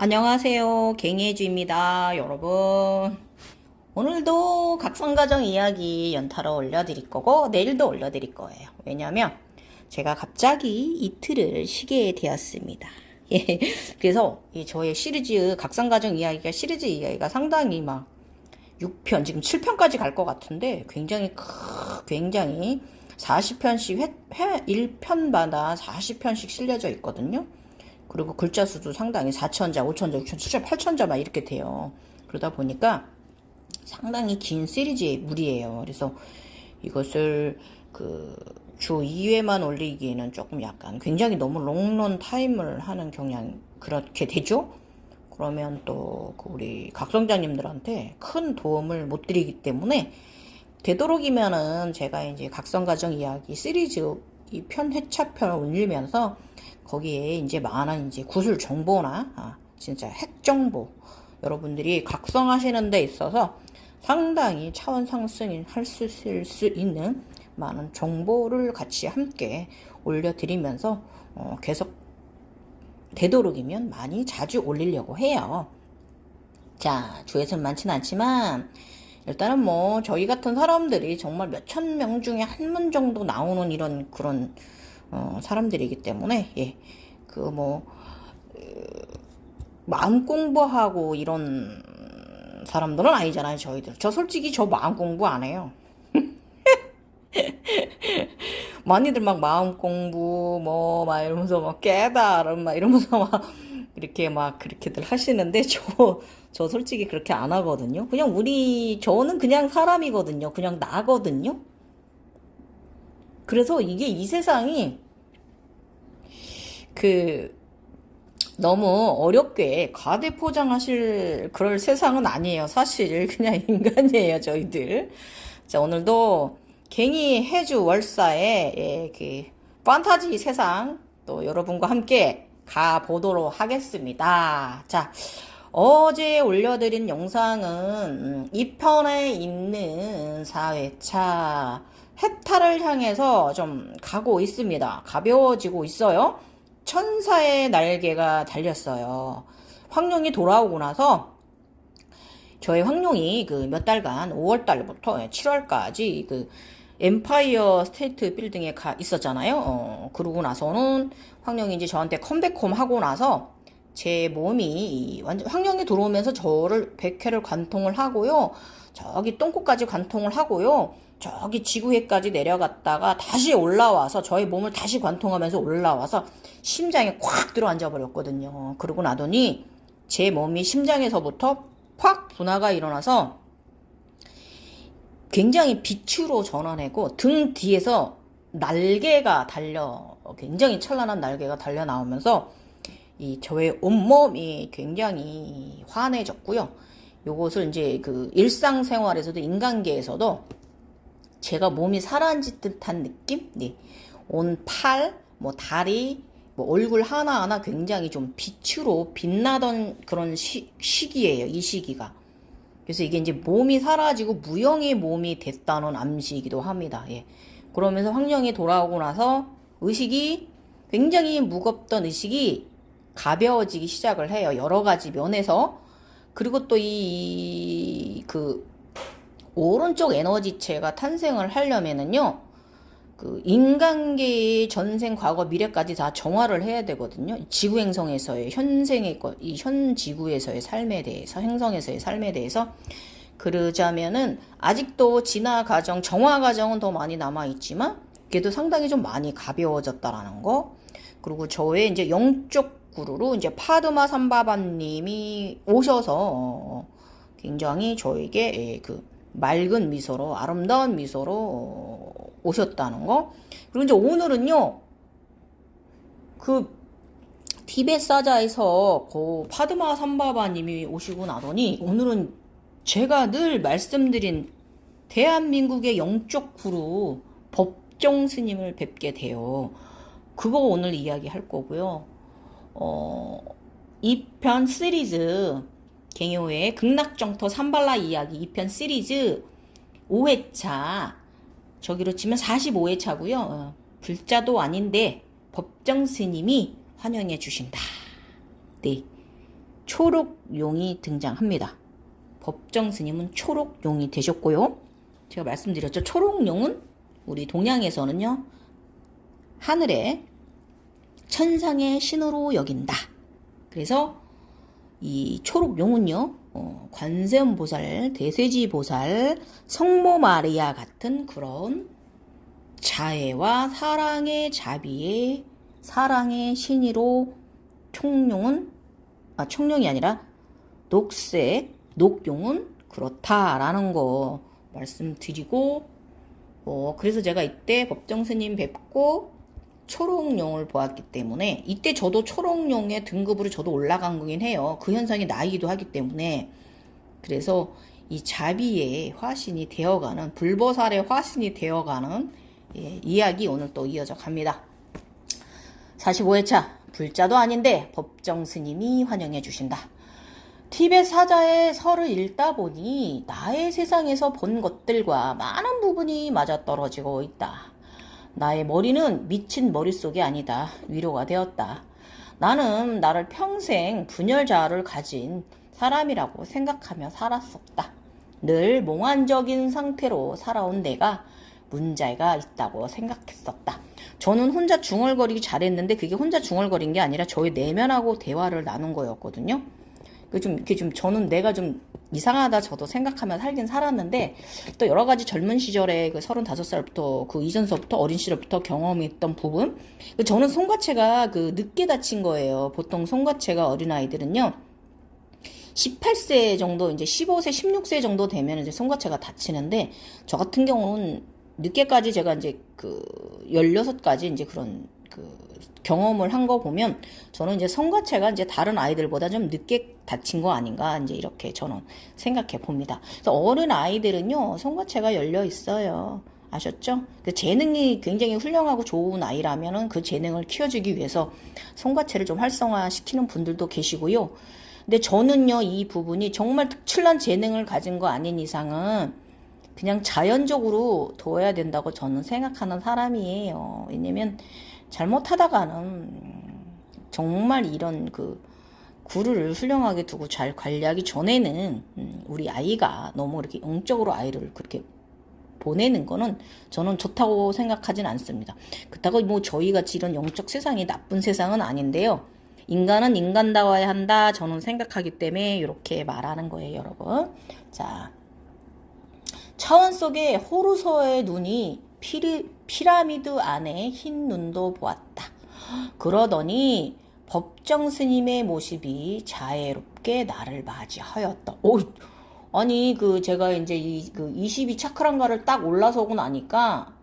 안녕하세요. 갱예주입니다. 여러분. 오늘도 각성가정 이야기 연타로 올려드릴 거고, 내일도 올려드릴 거예요. 왜냐면, 제가 갑자기 이틀을 쉬게 되었습니다. 예. 그래서, 저의 시리즈, 각성가정 이야기가, 시리즈 이야기가 상당히 막, 6편, 지금 7편까지 갈 것 같은데, 굉장히 40편씩, 회 1편마다 40편씩 실려져 있거든요. 그리고 글자 수도 상당히 4천자, 5천자, 6천자, 8천자 막 이렇게 돼요. 그러다 보니까 상당히 긴 시리즈의 무리예요. 그래서 이것을 주 2회만 올리기에는 조금 약간 굉장히 너무 롱런 타임을 하는 경향이 그렇게 되죠. 그러면 또 우리 각성자님들한테 큰 도움을 못 드리기 때문에 되도록이면은 제가 이제 각성가정 이야기 시리즈 이 편 회차편을 올리면서 거기에 이제 많은 이제 구술 정보나 진짜 핵 정보 여러분들이 각성하시는 데 있어서 상당히 차원 상승할 수 있는 많은 정보를 같이 함께 올려드리면서 계속 되도록이면 많이 자주 올리려고 해요. 자, 조회수는 많지는 않지만 일단은 뭐 저희 같은 사람들이 정말 몇천 명 중에 한 분 정도 나오는 이런 그런 사람들이기 때문에 마음 공부하고 이런 사람들은 아니잖아요. 저희들. 저 솔직히 저 마음 공부 안 해요. 많이들 막 마음 공부 막 이러면서 막 깨달음 막 이러면서 막 이렇게 막 그렇게들 하시는데 저 솔직히 그렇게 안 하거든요. 그냥 저는 그냥 사람이거든요. 그냥 나거든요. 그래서 이게 이 세상이 너무 어렵게 과대 포장하실 그럴 세상은 아니에요. 사실 그냥 인간이에요, 저희들. 자, 오늘도 갱이 해주 월사의 판타지 세상 또 여러분과 함께 가보도록 하겠습니다. 자, 어제 올려드린 영상은 2편에 있는 4회차 해탈을 향해서 좀 가고 있습니다. 가벼워지고 있어요. 천사의 날개가 달렸어요. 황룡이 돌아오고 나서 저의 황룡이 몇 달간 5월 달부터 7월까지 엠파이어 스테이트 빌딩에 있었잖아요. 그러고 나서는 황룡이 이제 저한테 컴백홈 하고 나서 제 몸이 완전 황룡이 들어오면서 저를 100회를 관통을 하고요. 저기 똥꼬까지 관통을 하고요. 저기 지구해까지 내려갔다가 다시 올라와서 저의 몸을 다시 관통하면서 올라와서 심장에 콱 들어앉아 버렸거든요. 그러고 나더니 제 몸이 심장에서부터 콱 분화가 일어나서 굉장히 빛으로 전환하고 등 뒤에서 날개가 굉장히 찬란한 날개가 달려 나오면서 저의 온몸이 굉장히 환해졌고요. 요것을 이제 일상생활에서도 인간계에서도 제가 몸이 사라진 듯한 느낌? 네. 온 팔, 다리, 얼굴 하나하나 굉장히 좀 빛으로 빛나던 그런 시기예요. 이 시기가. 그래서 이게 이제 몸이 사라지고 무형의 몸이 됐다는 암시이기도 합니다. 예. 그러면서 황령이 돌아오고 나서 굉장히 무겁던 의식이 가벼워지기 시작을 해요. 여러 가지 면에서. 그리고 또 오른쪽 에너지체가 탄생을 하려면은요, 인간계의 전생, 과거, 미래까지 다 정화를 해야 되거든요. 지구행성에서의 현 지구에서의 삶에 대해서, 행성에서의 삶에 대해서. 그러자면은, 아직도 진화 과정, 정화 과정은 더 많이 남아있지만, 그래도 상당히 좀 많이 가벼워졌다라는 거. 그리고 저의 이제 영적 구루로 이제 파드마 삼바바님이 오셔서, 굉장히 저에게 맑은 미소로, 아름다운 미소로 오셨다는 거. 그리고 이제 오늘은요, 티벳 사자에서 파드마 삼바바님이 오시고 나더니, 오늘은 제가 늘 말씀드린 대한민국의 영적 구루 법정 스님을 뵙게 돼요. 그거 오늘 이야기할 거고요. 2편 시리즈, 갱요의 극락정토 삼발라 이야기 2편 시리즈 5회차, 저기로 치면 45회차고요. 불자도 아닌데 법정 스님이 환영해 주신다. 네. 초록용이 등장합니다. 법정 스님은 초록용이 되셨고요. 제가 말씀드렸죠. 초록용은 우리 동양에서는요, 하늘의 천상의 신으로 여긴다. 그래서 이 초록용은요, 관세음보살, 대세지보살, 성모 마리아 같은 그런 자애와 사랑의 자비의 사랑의 신이로 청룡이 아니라 녹용은 그렇다라는 거 말씀드리고, 그래서 제가 이때 법정스님 뵙고 초록용을 보았기 때문에, 이때 저도 초록용의 등급으로 저도 올라간 거긴 해요. 그 현상이 나이기도 하기 때문에. 그래서 이 자비의 화신이 되어가는, 불보살의 화신이 되어가는 이야기 오늘 또 이어져 갑니다. 45회차 불자도 아닌데 법정 스님이 환영해 주신다. 티벳 사자의 설을 읽다 보니 나의 세상에서 본 것들과 많은 부분이 맞아떨어지고 있다. 나의 머리는 미친 머릿속이 아니다. 위로가 되었다. 나는 나를 평생 분열자아를 가진 사람이라고 생각하며 살았었다. 늘 몽환적인 상태로 살아온 내가 문제가 있다고 생각했었다. 저는 혼자 중얼거리기 잘했는데 그게 혼자 중얼거린 게 아니라 저의 내면하고 대화를 나눈 거였거든요. 저는 내가 좀 이상하다 저도 생각하며 살긴 살았는데, 또 여러 가지 젊은 시절에 그 35살부터 그 이전서부터 어린 시절부터 경험했던 부분, 저는 송과체가 그 늦게 다친 거예요. 보통 송과체가 어린아이들은요, 18세 정도, 이제 15세, 16세 정도 되면 이제 송과체가 다치는데, 저 같은 경우는 늦게까지 제가 이제 16가지 이제 그런 경험을 한 거 보면, 저는 이제 성과체가 이제 다른 아이들보다 좀 늦게 다친 거 아닌가, 이제 이렇게 저는 생각해 봅니다. 그래서 어른 아이들은요, 성과체가 열려 있어요. 아셨죠? 그 재능이 굉장히 훌륭하고 좋은 아이라면은 그 재능을 키워주기 위해서 성과체를 좀 활성화시키는 분들도 계시고요. 근데 저는요, 이 부분이 정말 특출난 재능을 가진 거 아닌 이상은 그냥 자연적으로 둬야 된다고 저는 생각하는 사람이에요. 왜냐면 잘못하다가는 정말 이런 구를 훌륭하게 두고 잘 관리하기 전에는 우리 아이가 너무 이렇게 영적으로 아이를 그렇게 보내는 거는 저는 좋다고 생각하진 않습니다. 그렇다고 뭐 저희같이 이런 영적 세상이 나쁜 세상은 아닌데요. 인간은 인간다워야 한다 저는 생각하기 때문에 이렇게 말하는 거예요, 여러분. 자, 차원 속에 호루서의 눈이 피라미드 안에 흰 눈도 보았다. 그러더니 법정 스님의 모습이 자애롭게 나를 맞이하였다. 아니 제가 이제 22 차크란가를 딱 올라서고 나니까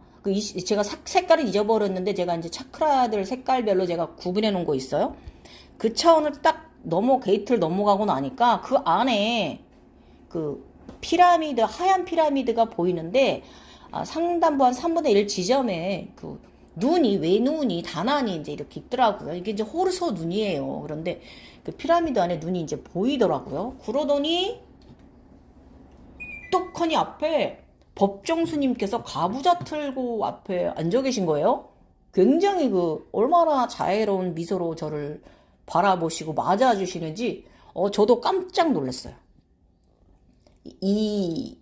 제가 색깔을 잊어버렸는데, 제가 이제 차크라들 색깔별로 제가 구분해 놓은 거 있어요. 그 차원을 딱 게이트를 넘어가고 나니까 그 안에 피라미드, 하얀 피라미드가 보이는데, 상단부 한 3분의 1 지점에 외눈이 단안이 이제 이렇게 있더라고요. 이게 이제 호르소 눈이에요. 그런데 그 피라미드 안에 눈이 이제 보이더라고요. 그러더니 똑하니 앞에 법정스님께서 가부좌 틀고 앞에 앉아 계신 거예요. 굉장히 얼마나 자애로운 미소로 저를 바라보시고 맞아주시는지, 저도 깜짝 놀랐어요. 이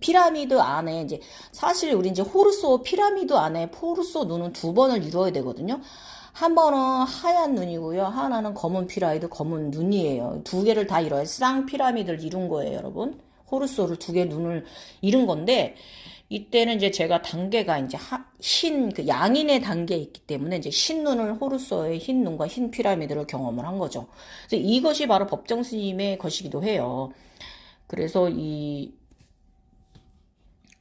피라미드 안에 이제 사실 우리 이제 호르소 피라미드 안에 호르소 눈은 2번을 이루어야 되거든요. 한 번은 하얀 눈이고요. 하나는 검은 피라미드, 검은 눈이에요. 2개를 다 이뤄야 쌍피라미드를 이룬 거예요, 여러분. 호르소를 2개 눈을 이룬 건데, 이때는 이제 제가 단계가 이제 양인의 단계에 있기 때문에 이제 흰눈을 호르소의 흰 눈과 흰 피라미드를 경험을 한 거죠. 그래서 이것이 바로 법정 스님의 것이기도 해요. 그래서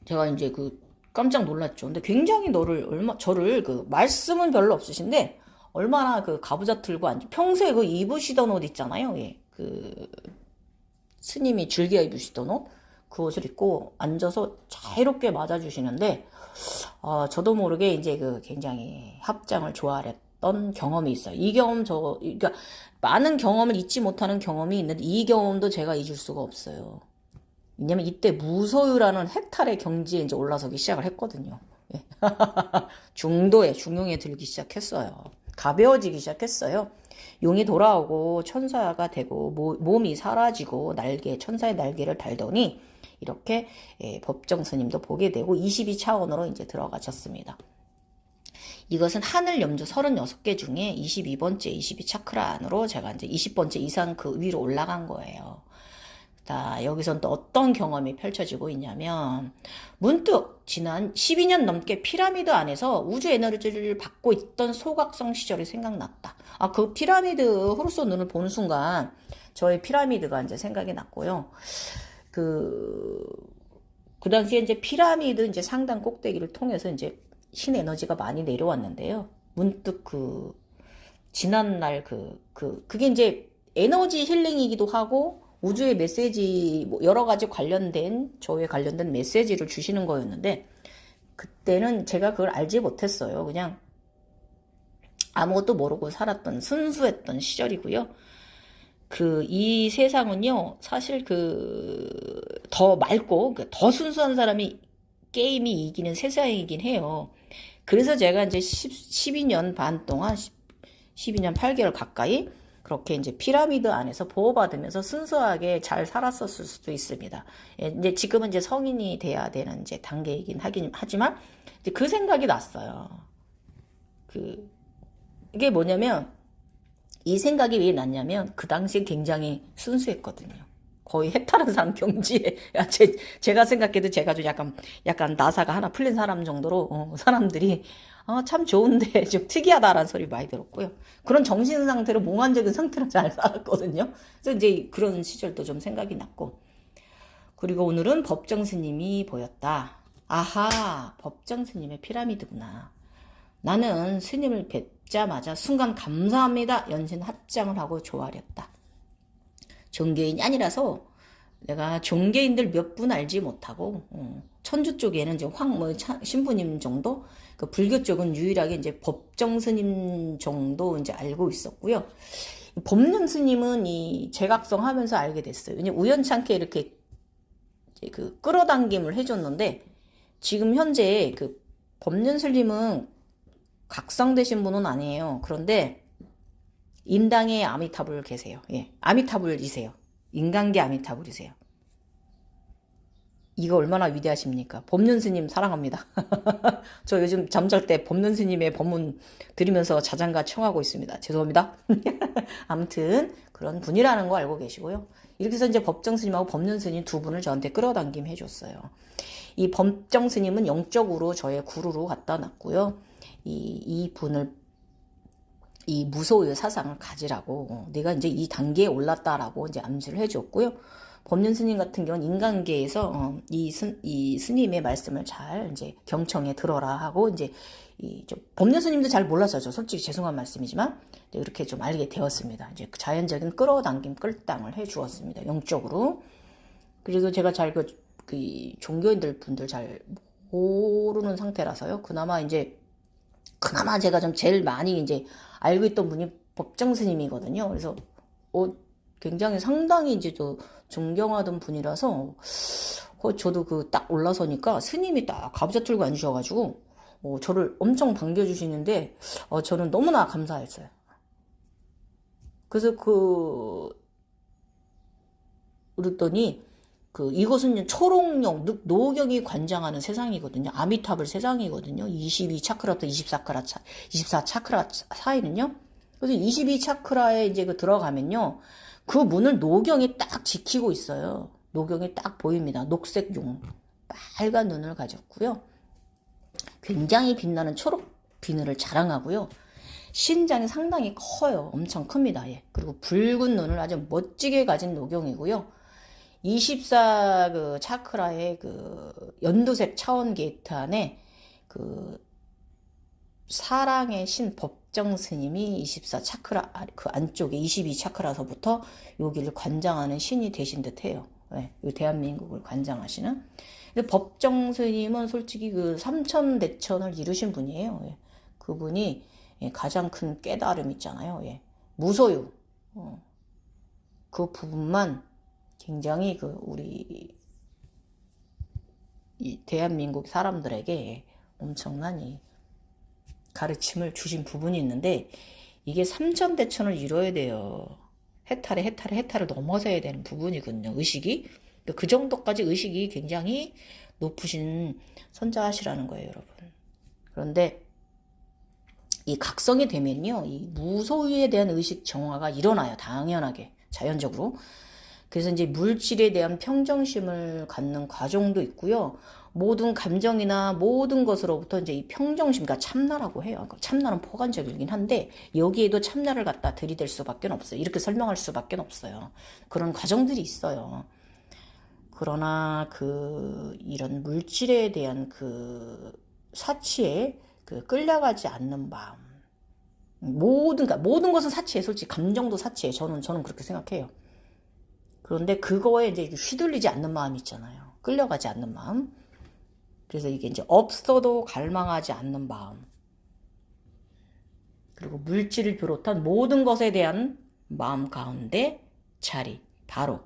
제가 이제 깜짝 놀랐죠. 근데 굉장히 저를 말씀은 별로 없으신데, 얼마나 가부좌 틀고 평소에 입으시던 옷 있잖아요. 예. 스님이 즐겨 입으시던 옷, 그 옷을 입고 앉아서 자유롭게 맞아주시는데, 저도 모르게 이제 굉장히 합장을 좋아했던 경험이 있어요. 이 경험 그러니까 많은 경험을 잊지 못하는 경험이 있는데, 이 경험도 제가 잊을 수가 없어요. 왜냐면 이때 무소유라는 헥탈의 경지에 이제 올라서기 시작을 했거든요. 중용에 들기 시작했어요. 가벼워지기 시작했어요. 용이 돌아오고 천사가 되고 몸이 사라지고 천사의 날개를 달더니 이렇게 법정 스님도 보게 되고 22차원으로 이제 들어가셨습니다. 이것은 하늘 염주 36개 중에 22번째 22차크라 안으로 제가 이제 20번째 이상 그 위로 올라간 거예요. 자, 여기선 또 어떤 경험이 펼쳐지고 있냐면 문득 지난 12년 넘게 피라미드 안에서 우주 에너지를 받고 있던 소각성 시절이 생각났다. 아, 그 피라미드 호르소 눈을 보는 순간 저의 피라미드가 이제 생각이 났고요. 그 당시에 이제 피라미드 이제 상단 꼭대기를 통해서 이제 신 에너지가 많이 내려왔는데요. 문득 지난날 그게 이제 에너지 힐링이기도 하고 우주의 메시지, 여러 가지 저에 관련된 메시지를 주시는 거였는데, 그때는 제가 그걸 알지 못했어요. 그냥 아무것도 모르고 살았던 순수했던 시절이고요. 이 세상은요, 사실 더 맑고, 더 순수한 사람이 게임이 이기는 세상이긴 해요. 그래서 제가 이제 12년 반 동안, 12년 8개월 가까이, 그렇게 이제 피라미드 안에서 보호받으면서 순수하게 잘 살았었을 수도 있습니다. 이제 지금은 이제 성인이 돼야 되는 이제 단계이긴 하지만, 이제 그 생각이 났어요. 이게 뭐냐면, 이 생각이 왜 났냐면, 그 당시에 굉장히 순수했거든요. 거의 해탈한 사람 경지에, 제가 생각해도 제가 좀 약간 나사가 하나 풀린 사람 정도로, 사람들이, 참 좋은데 좀 특이하다라는 소리 많이 들었고요. 그런 정신 상태로 몽환적인 상태로 잘 살았거든요. 그래서 이제 그런 시절도 좀 생각이 났고. 그리고 오늘은 법정 스님이 보였다. 아하, 법정 스님의 피라미드구나. 나는 스님을 뵙자마자 순간 감사합니다. 연신 합장을 하고 조아렸다. 종교인이 아니라서 내가 종교인들 몇 분 알지 못하고 천주 쪽에는 이제 신부님 정도, 그 불교 쪽은 유일하게 이제 법정 스님 정도 이제 알고 있었고요. 법륜 스님은 이 제각성 하면서 알게 됐어요. 그냥 우연찮게 이렇게 끌어당김을 해줬는데 지금 현재 법륜 스님은 각성되신 분은 아니에요. 그런데 인당의 아미타불 계세요. 예, 아미타불이세요. 인간계 아미타불이세요. 이거 얼마나 위대하십니까? 법륜 스님 사랑합니다. 저 요즘 잠잘 때 법륜 스님의 법문 들으면서 자장가 청하고 있습니다. 죄송합니다. 아무튼 그런 분이라는 거 알고 계시고요. 이렇게 해서 이제 법정 스님하고 법륜 스님 두 분을 저한테 끌어당김 해줬어요. 이 법정 스님은 영적으로 저의 구루로 갖다 놨고요. 이 분을 이 무소유의 사상을 가지라고 네가 이제 이 단계에 올랐다라고 이제 암시를 해줬고요. 법륜 스님 같은 경우는 인간계에서 이 스님의 말씀을 잘 이제 경청해 들어라 하고 이제 법륜 스님도 잘 몰랐었죠. 솔직히 죄송한 말씀이지만 이렇게 좀 알게 되었습니다. 이제 자연적인 끌어당김 끌당을 해주었습니다. 영적으로. 그리고 제가 잘 종교인들 분들 잘 모르는 상태라서요. 그나마 제가 좀 제일 많이 이제 알고 있던 분이 법정 스님이거든요. 그래서 굉장히 상당히 이제 또 존경하던 분이라서 저도 딱 올라서니까 스님이 딱 가부좌 틀고 앉으셔가지고 저를 엄청 반겨주시는데 저는 너무나 감사했어요. 그래서 그랬더니 이것은 초록용 노경이 관장하는 세상이거든요. 아미타불 세상이거든요. 22차크라부터 24차크라 사이는요. 그래서 22차크라에 이제 들어가면요. 그 문을 노경이 딱 지키고 있어요. 노경이 딱 보입니다. 녹색 용. 빨간 눈을 가졌고요. 굉장히 빛나는 초록 비늘을 자랑하고요. 신장이 상당히 커요. 엄청 큽니다. 예. 그리고 붉은 눈을 아주 멋지게 가진 노경이고요. 24 차크라의 연두색 차원 게이트 안에 사랑의 신 법정 스님이 24 차크라 안쪽에 22 차크라서부터 여기를 관장하는 신이 되신 듯해요. 네, 이 대한민국을 관장하시는. 근데 법정 스님은 솔직히 삼천대천을 이루신 분이에요. 예. 그분이 가장 큰 깨달음 있잖아요. 예. 무소유. 그 부분만 굉장히 우리 이 대한민국 사람들에게 엄청난 이 가르침을 주신 부분이 있는데 이게 삼천대천을 이뤄야 돼요. 해탈을 넘어서야 되는 부분이거든요. 의식이. 그 정도까지 의식이 굉장히 높으신 선자시라는 거예요, 여러분. 그런데 이 각성이 되면요, 이 무소유에 대한 의식 정화가 일어나요. 당연하게. 자연적으로. 그래서 이제 물질에 대한 평정심을 갖는 과정도 있고요. 모든 감정이나 모든 것으로부터 이제 이 평정심, 그러니까 참나라고 해요. 그러니까 참나는 포괄적이긴 한데 여기에도 참나를 갖다 들이댈 수밖에 없어요. 이렇게 설명할 수밖에 없어요. 그런 과정들이 있어요. 그러나 이런 물질에 대한 사치에 끌려가지 않는 마음. 그러니까 모든 것은 사치에, 솔직히 감정도 사치에. 저는 그렇게 생각해요. 그런데 그거에 이제 휘둘리지 않는 마음이 있잖아요. 끌려가지 않는 마음. 그래서 이게 이제 없어도 갈망하지 않는 마음. 그리고 물질을 비롯한 모든 것에 대한 마음 가운데 자리, 바로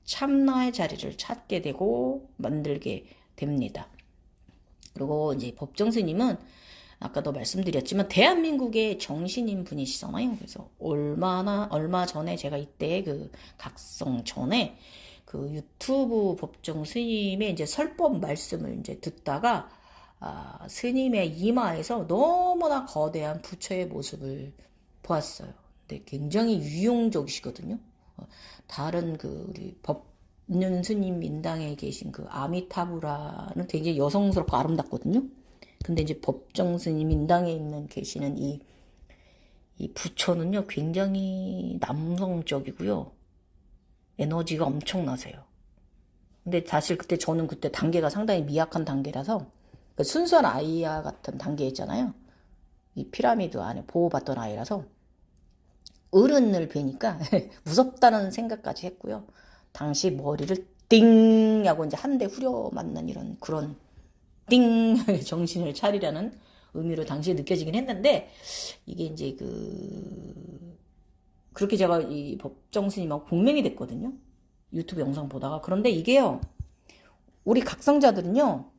참나의 자리를 찾게 되고 만들게 됩니다. 그리고 이제 법정 스님은 아까도 말씀드렸지만 대한민국의 정신인 분이시잖아요. 그래서 얼마 전에 제가 이때 각성 전에 유튜브 법정 스님의 이제 설법 말씀을 이제 듣다가 스님의 이마에서 너무나 거대한 부처의 모습을 보았어요. 근데 굉장히 유용적이시거든요. 다른 우리 법륜 스님 민당에 계신 아미타부라는 굉장히 여성스럽고 아름답거든요. 근데 이제 법정 스님 민당에 계시는 이 부처는요, 굉장히 남성적이고요. 에너지가 엄청나세요. 근데 사실 저는 그때 단계가 상당히 미약한 단계라서, 순수한 아이야 같은 단계 있잖아요. 이 피라미드 안에 보호받던 아이라서 어른을 뵈니까 무섭다는 생각까지 했고요. 당시 머리를 띵 하고 이제 한 대 후려 맞는 그런 띵 정신을 차리라는 의미로 당시에 느껴지긴 했는데, 이게 이제 그렇게 제가 이 법정 스님하고 공명이 됐거든요. 유튜브 영상 보다가. 그런데 이게요, 우리 각성자들은요,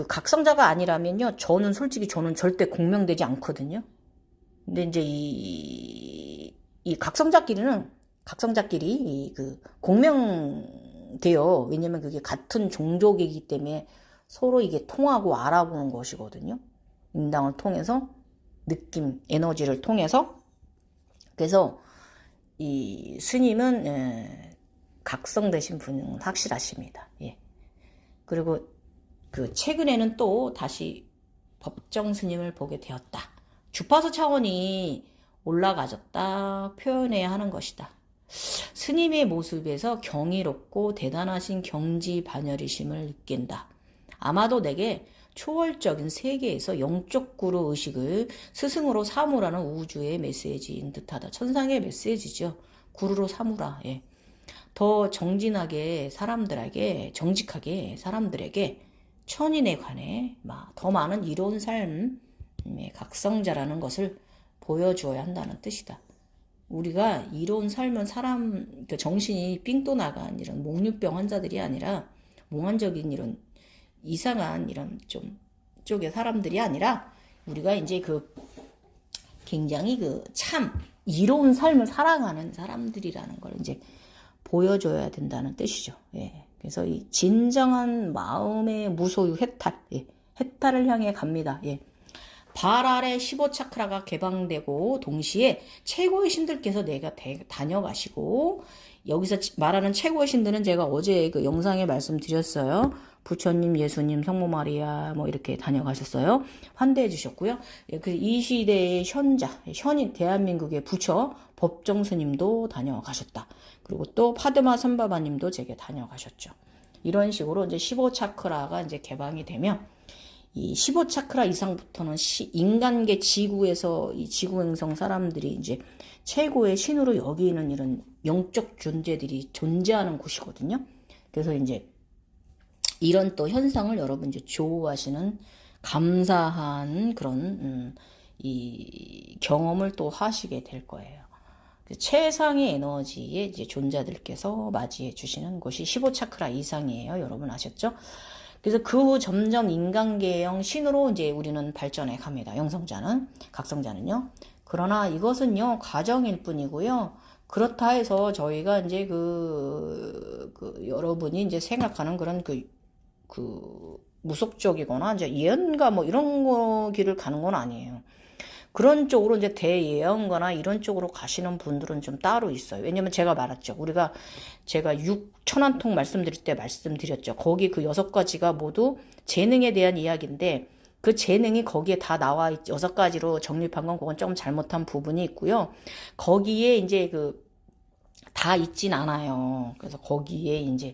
각성자가 아니라면요, 저는 절대 공명되지 않거든요. 근데 이제 이 각성자끼리 공명돼요. 왜냐면 그게 같은 종족이기 때문에 서로 이게 통하고 알아보는 것이거든요. 인당을 통해서, 느낌, 에너지를 통해서. 그래서 이 스님은 각성되신 분은 확실하십니다. 예. 그리고 최근에는 또 다시 법정 스님을 보게 되었다. 주파수 차원이 올라가졌다 표현해야 하는 것이다. 스님의 모습에서 경이롭고 대단하신 경지 반열이심을 느낀다. 아마도 내게 초월적인 세계에서 영적 구루 의식을 스승으로 삼으라는 우주의 메시지인 듯하다. 천상의 메시지죠. 구루로 삼으라. 예. 더 정직하게 사람들에게 천인에 관해 더 많은 이로운 삶의 각성자라는 것을 보여주어야 한다는 뜻이다. 우리가 이로운 삶은 정신이 삥또 나간 이런 목류병 환자들이 아니라, 몽환적인 이런 이상한 이런 쪽의 사람들이 아니라, 우리가 이제 굉장히 참 이로운 삶을 살아가는 사람들이라는 걸 이제 보여줘야 된다는 뜻이죠. 예. 그래서 이 진정한 마음의 무소유 해탈을 향해 갑니다. 예. 발 아래 15차크라가 개방되고 동시에 최고의 신들께서 내가 다녀가시고, 여기서 말하는 최고의 신들은 제가 어제 영상에 말씀드렸어요. 부처님, 예수님, 성모 마리아 이렇게 다녀가셨어요. 환대해 주셨고요. 이 시대의 현인 대한민국의 부처 법정 스님도 다녀가셨다. 그리고 또 파드마 삼바바님도 제게 다녀가셨죠. 이런 식으로 이제 15차크라가 이제 개방이 되면, 이 15차크라 이상부터는 인간계 지구에서 이 지구행성 사람들이 이제 최고의 신으로 여기는 이런 영적 존재들이 존재하는 곳이거든요. 그래서 이제 이런 또 현상을 여러분 이제 좋아하시는, 감사한 그런 이 경험을 또 하시게 될 거예요. 최상의 에너지의 이제 존재들께서 맞이해 주시는 곳이 15차크라 이상이에요. 여러분 아셨죠? 그래서 그 후 점점 인간계형 신으로 이제 우리는 발전해 갑니다. 영성자는, 각성자는요. 그러나 이것은요, 가정일 뿐이고요. 그렇다 해서 저희가 이제 여러분이 이제 생각하는 그런 무속적이거나 이제 예언가 뭐 이런 거 길을 가는 건 아니에요. 그런 쪽으로 이제 대예언가나 이런 쪽으로 가시는 분들은 좀 따로 있어요. 왜냐면 제가 말했죠. 제가 6천안통 말씀드릴 때 말씀드렸죠. 거기 그 6가지가 모두 재능에 대한 이야기인데 그 재능이 거기에 다 나와 있, 6가지로 정립한 건 그건 조금 잘못한 부분이 있고요. 거기에 이제 다 있진 않아요. 그래서 거기에 이제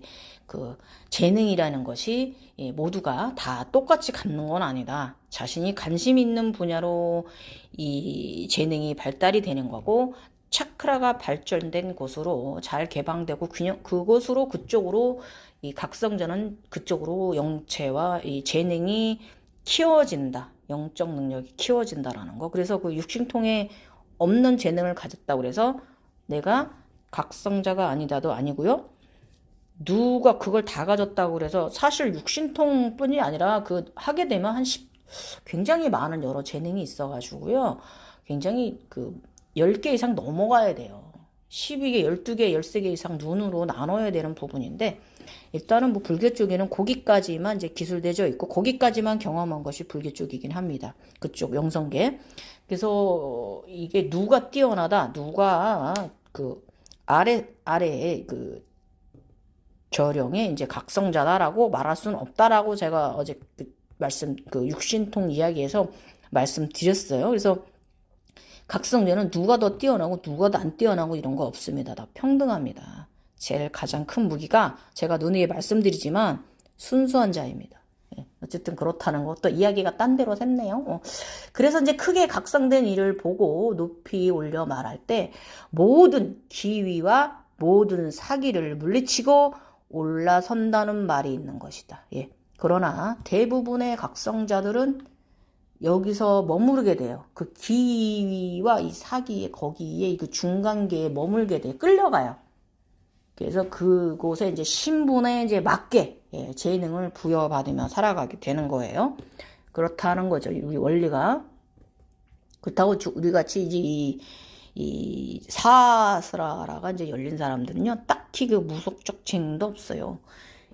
재능이라는 것이 모두가 다 똑같이 갖는 건 아니다. 자신이 관심 있는 분야로 이 재능이 발달이 되는 거고 차크라가 발전된 곳으로 잘 개방되고 그쪽으로 이 각성자는 그쪽으로 영체와 이 재능이 키워진다. 영적 능력이 키워진다라는 거. 그래서 그 육신통에 없는 재능을 가졌다고 그래서 내가 각성자가 아니다도 아니고요. 누가 그걸 다 가졌다고 그래서 사실 육신통뿐이 아니라 하게 되면 굉장히 많은 여러 재능이 있어가지고요. 굉장히 10개 이상 넘어가야 돼요. 12개, 12개, 13개 이상 눈으로 나눠야 되는 부분인데 일단은 뭐 불교 쪽에는 거기까지만 이제 기술되어 있고 거기까지만 경험한 것이 불교 쪽이긴 합니다. 그쪽 영성계. 그래서 이게 누가 뛰어나다, 누가 아래에 저령의 이제 각성자다라고 말할 수는 없다라고 제가 어제 육신통 이야기에서 말씀드렸어요. 그래서 각성자는 누가 더 뛰어나고 누가 더 안 뛰어나고 이런 거 없습니다. 다 평등합니다. 제일 가장 큰 무기가 제가 누누이 말씀드리지만 순수한 자입니다. 어쨌든 그렇다는 거. 또 이야기가 딴 데로 샜네요. 그래서 이제 크게 각성된 이를 보고 높이 올려 말할 때 모든 기위와 모든 사기를 물리치고 올라선다는 말이 있는 것이다. 예. 그러나 대부분의 각성자들은 여기서 머무르게 돼요. 그 기위와 이 사기에 거기에 그 중간계에 머물게 돼요. 끌려가요. 그래서 그곳에 이제 신분에 이제 맞게 재능을 부여받으며 살아가게 되는 거예요. 그렇다는 거죠. 우리 원리가. 그렇다고 우리 같이 이제 이 사스라가 이제 열린 사람들은요, 딱히 무속적 재능도 없어요.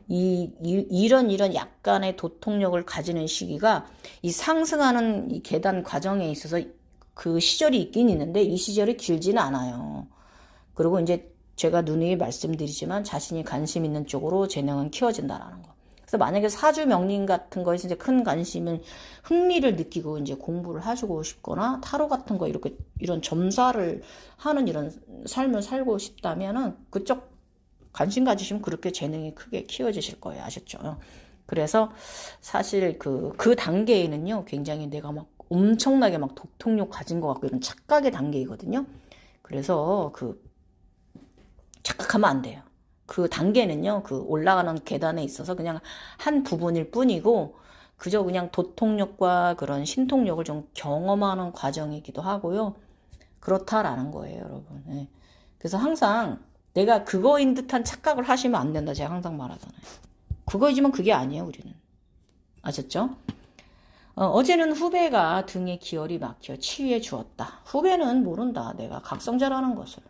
이런 약간의 도통력을 가지는 시기가 이 상승하는 이 계단 과정에 있어서 그 시절이 있긴 있는데 이 시절이 길지는 않아요. 그리고 이제 제가 누누이 말씀드리지만 자신이 관심 있는 쪽으로 재능은 키워진다라는 거. 그래서 만약에 사주 명린 같은 거에서 이제 큰 흥미를 느끼고 이제 공부를 하시고 싶거나 타로 같은 거 이런 점사를 하는 이런 삶을 살고 싶다면은 그쪽 관심 가지시면 그렇게 재능이 크게 키워지실 거예요. 아셨죠? 그래서 사실 그 단계에는요, 굉장히 내가 엄청나게 도통력 가진 것 같고 이런 착각의 단계이거든요. 그래서 착각하면 안 돼요. 그 단계는요, 올라가는 계단에 있어서 그냥 한 부분일 뿐이고, 그저 그냥 도통력과 그런 신통력을 좀 경험하는 과정이기도 하고요. 그렇다라는 거예요, 여러분. 네. 그래서 항상 내가 그거인 듯한 착각을 하시면 안 된다. 제가 항상 말하잖아요. 그거이지만 그게 아니에요, 우리는. 아셨죠? 어제는 후배가 등에 기혈이 막혀 치유해 주었다. 후배는 모른다. 내가 각성자라는 것을.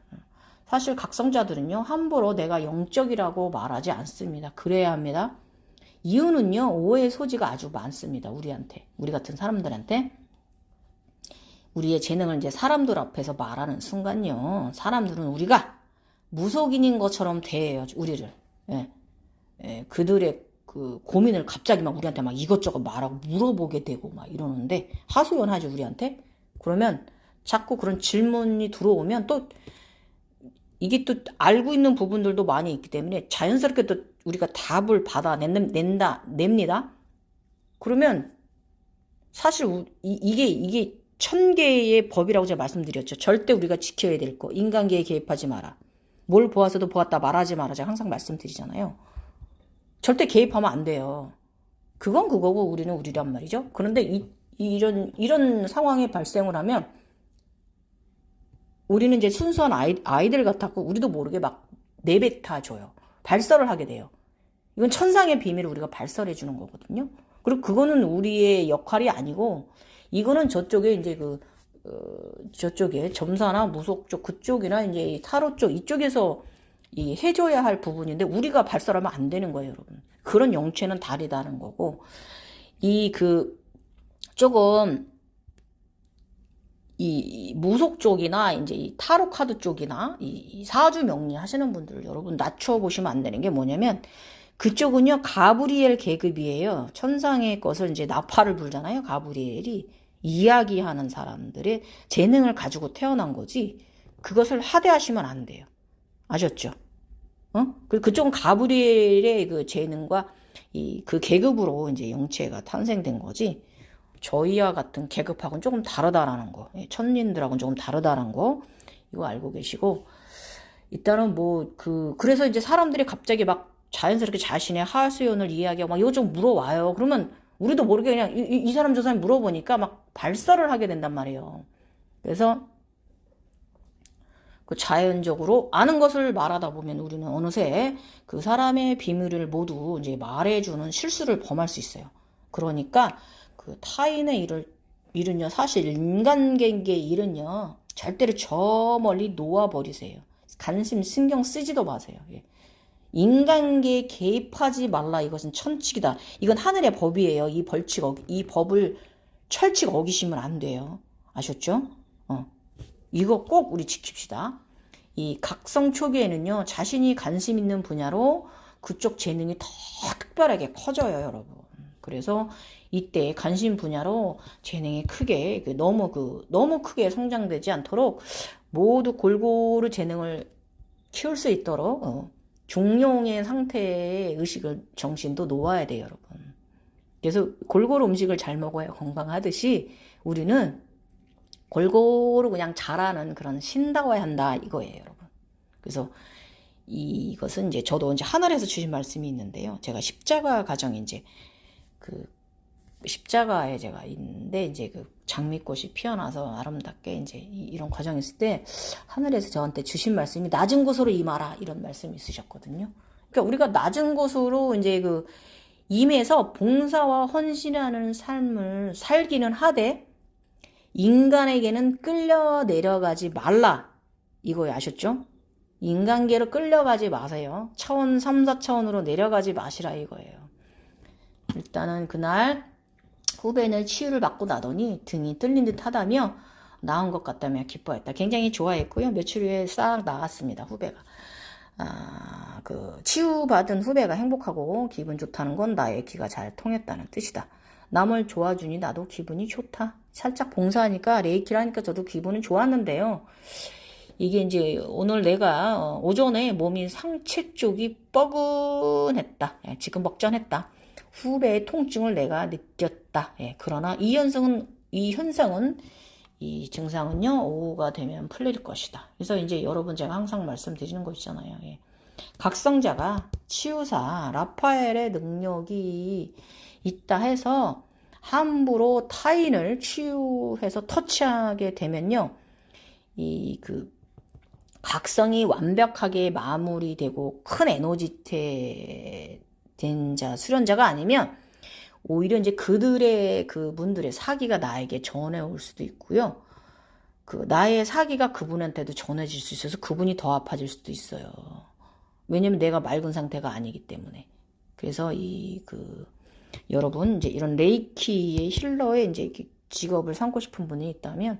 사실 각성자들은요, 함부로 내가 영적이라고 말하지 않습니다. 그래야 합니다. 이유는요, 오해의 소지가 아주 많습니다. 우리 같은 사람들한테. 우리의 재능을 이제 사람들 앞에서 말하는 순간요, 사람들은 우리가 무속인인 것처럼 대해요, 우리를. 그들의 고민을 갑자기 우리한테 이것저것 말하고 물어보게 되고 이러는데, 하소연하죠, 우리한테. 그러면 자꾸 그런 질문이 들어오면 또 이게 또 알고 있는 부분들도 많이 있기 때문에 자연스럽게 또 우리가 답을 냅니다. 그러면 사실 이게 1000개의 법이라고 제가 말씀드렸죠. 절대 우리가 지켜야 될 거. 인간계에 개입하지 마라. 뭘 보아서도 보았다 말하지 마라. 제가 항상 말씀드리잖아요. 절대 개입하면 안 돼요. 그건 그거고 우리는 우리란 말이죠. 그런데 이런 상황이 발생을 하면 우리는 이제 순수한 아이들 같았고 우리도 모르게 내뱉어줘요. 발설을 하게 돼요. 이건 천상의 비밀을 우리가 발설해 주는 거거든요. 그리고 그거는 우리의 역할이 아니고 이거는 저쪽에 이제 저쪽에 점사나 무속 쪽 그쪽이나 이제 이 타로 쪽 이쪽에서 이 해줘야 할 부분인데 우리가 발설하면 안 되는 거예요, 여러분. 그런 영체는 다르다는 거고 이 그 조금 이 무속 쪽이나 이제 이 타로 카드 쪽이나 이 사주 명리 하시는 분들 여러분 낮춰 보시면 안 되는 게 뭐냐면 그쪽은요 가브리엘 계급이에요. 천상의 것을 이제 나팔을 불잖아요. 가브리엘이 이야기하는 사람들의 재능을 가지고 태어난 거지 그것을 하대하시면 안 돼요. 아셨죠? 그쪽은 가브리엘의 그 재능과 그 계급으로 이제 영체가 탄생된 거지. 저희와 같은 계급하고는 조금 다르다라는 거. 천민들하고는 조금 다르다는 거. 이거 알고 계시고. 일단은 그래서 이제 사람들이 갑자기 막 자연스럽게 자신의 하수연을 이야기하고 막 이거 좀 물어와요. 그러면 우리도 모르게 그냥 이 사람 저 사람 물어보니까 막 발설을 하게 된단 말이에요. 그래서 그 자연적으로 아는 것을 말하다 보면 우리는 어느새 그 사람의 비밀을 모두 이제 말해주는 실수를 범할 수 있어요. 그러니까 그 타인의 일은요, 사실 인간관계의 일은요, 절대로 저 멀리 놓아버리세요. 관심, 신경 쓰지도 마세요. 예. 인간계에 개입하지 말라. 이것은 천칙이다. 이건 하늘의 법이에요. 이 법을 철칙 어기시면 안 돼요. 아셨죠? 이거 꼭 우리 지킵시다. 이 각성 초기에는요, 자신이 관심 있는 분야로 그쪽 재능이 더 특별하게 커져요, 여러분. 그래서 이때 관심 분야로 재능이 크게 너무 크게 성장되지 않도록 모두 골고루 재능을 키울 수 있도록 중용의 상태의 의식을 정신도 놓아야 돼요, 여러분. 그래서 골고루 음식을 잘 먹어야 건강하듯이 우리는 골고루 그냥 잘하는 그런 신다워야 한다 이거예요, 여러분. 그래서 이것은 이제 저도 이제 하늘에서 주신 말씀이 있는데요. 제가 십자가 가정 이제 그 십자가에 제가 있는데 이제 그 장미꽃이 피어나서 아름답게 이제 이런 과정이 있을 때 하늘에서 저한테 주신 말씀이 낮은 곳으로 임하라 이런 말씀이 있으셨거든요. 그러니까 우리가 낮은 곳으로 이제 그 임해서 봉사와 헌신하는 삶을 살기는 하되 인간에게는 끌려 내려가지 말라 이거 아셨죠? 인간계로 끌려가지 마세요. 차원 3, 4차원으로 내려가지 마시라 이거예요. 일단은 그날 후배는 치유를 받고 나더니 등이 뚫린 듯 하다며 나은 것 같다며 기뻐했다. 굉장히 좋아했고요. 며칠 후에 싹 나았습니다. 후배가. 그 치유받은 후배가 행복하고 기분 좋다는 건 나의 기가 잘 통했다는 뜻이다. 남을 도와주니 나도 기분이 좋다. 살짝 봉사하니까 레이키라니까 저도 기분은 좋았는데요. 이게 이제 오늘 내가 오전에 몸이 상체 쪽이 뻐근했다. 지금 먹전했다. 후배의 통증을 내가 느꼈다. 그러나 이 현상은 이 증상은요 오후가 되면 풀릴 것이다. 그래서 이제 여러분 제가 항상 말씀드리는 거 있잖아요. 각성자가 치유사 라파엘의 능력이 있다 해서 함부로 타인을 치유해서 터치하게 되면요 이 각성이 완벽하게 마무리되고 큰 에너지 된 자, 수련자가 아니면 오히려 이제 그분들의 사기가 나에게 전해올 수도 있고요. 나의 사기가 그분한테도 전해질 수 있어서 그분이 더 아파질 수도 있어요. 왜냐면 내가 맑은 상태가 아니기 때문에. 그래서 여러분 이제 이런 레이키의 힐러의 이제 직업을 삼고 싶은 분이 있다면